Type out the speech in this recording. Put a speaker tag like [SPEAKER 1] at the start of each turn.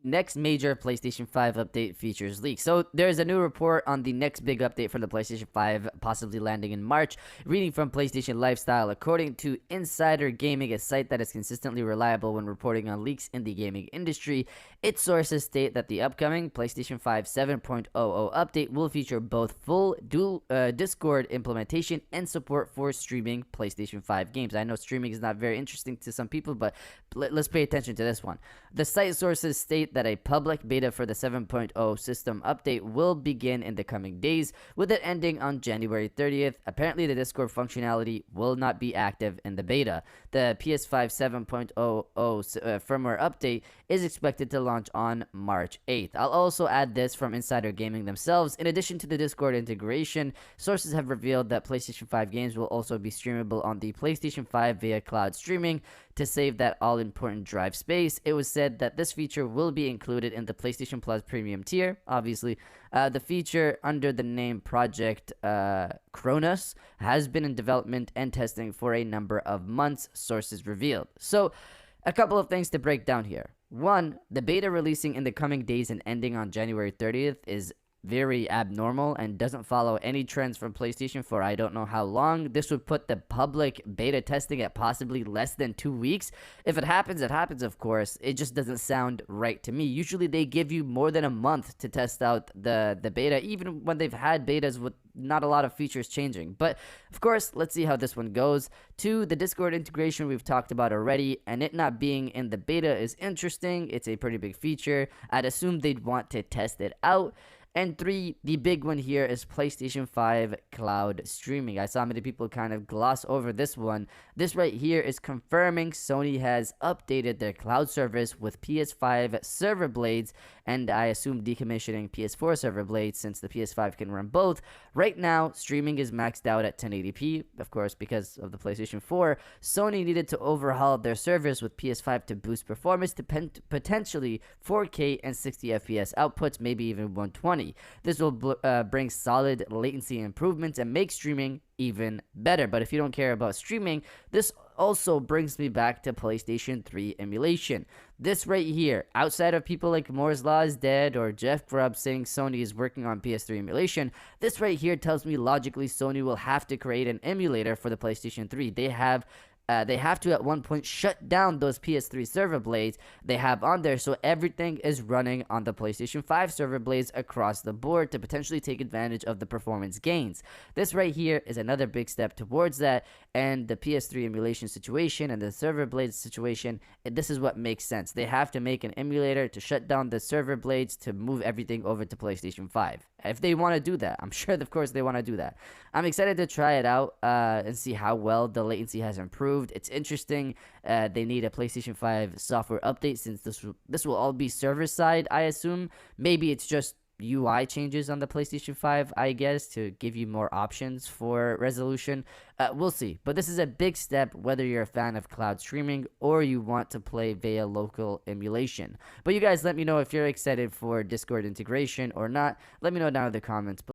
[SPEAKER 1] Next major PlayStation 5 update features leak. So there's a new report on the next big update for the PlayStation 5 possibly landing in March. Reading from PlayStation Lifestyle, according to Insider Gaming, a site that is consistently reliable when reporting on leaks in the gaming industry, its sources state that the upcoming PlayStation 5 7.00 update will feature both full dual Discord implementation and support for streaming PlayStation 5 games. I know streaming is not very interesting to some people, but let's pay attention to this one. The site sources state that a public beta for the 7.0 system update will begin in the coming days, with it ending on January 30th. Apparently, the Discord functionality will not be active in the beta. The PS5 7.00 firmware update is expected to launch on March 8th. I'll also add this from Insider Gaming themselves. In addition to the Discord integration, sources have revealed that PlayStation 5 games will also be streamable on the PlayStation 5 via cloud streaming to save that all-important drive space. It was said that this feature will be included in the PlayStation Plus premium tier. Obviously, the feature under the name Project Kronos has been in development and testing for a number of months, sources revealed. So, a couple of things to break down here. One, the beta releasing in the coming days and ending on January 30th is very abnormal and doesn't follow any trends from PlayStation for I don't know how long. This would put the public beta testing at possibly less than 2 weeks. If it happens, it happens, of course. It just doesn't sound right to me. Usually they give you more than a month to test out the beta, even when they've had betas with not a lot of features changing. But of course, let's see how this one goes. Two, the Discord integration we've talked about already, and it not being in the beta is interesting. It's a pretty big feature. I'd assume they'd want to test it out. And three, the big one here is PlayStation 5 cloud streaming. I saw many people kind of gloss over this one. This right here is confirming Sony has updated their cloud service with PS5 server blades, and I assume decommissioning PS4 server blades since the PS5 can run both. Right now, streaming is maxed out at 1080p, of course, because of the PlayStation 4. Sony needed to overhaul their servers with PS5 to boost performance to potentially 4K and 60 FPS outputs, maybe even 120. This will bring solid latency improvements and make streaming even better. But if you don't care about streaming, this also brings me back to PlayStation 3 emulation. This right here, outside of people like Moore's Law is Dead or Jeff Grubb saying Sony is working on PS3 emulation, this right here tells me logically Sony will have to create an emulator for the PlayStation 3. They have to at one point shut down those PS3 server blades they have on there, so everything is running on the PlayStation 5 server blades across the board to potentially take advantage of the performance gains. This right here is another big step towards that, and the PS3 emulation situation and the server blades situation, this is what makes sense. They have to make an emulator to shut down the server blades to move everything over to PlayStation 5. If they want to do that, I'm sure, of course, they want to do that. I'm excited to try it out and see how well the latency has improved. It's interesting. They need a PlayStation 5 software update since this will all be server side, I assume. Maybe it's just UI changes on the PlayStation 5, I guess, to give you more options for resolution. We'll see. But this is a big step whether you're a fan of cloud streaming or you want to play via local emulation. But you guys let me know if you're excited for Discord integration or not. Let me know down in the comments below.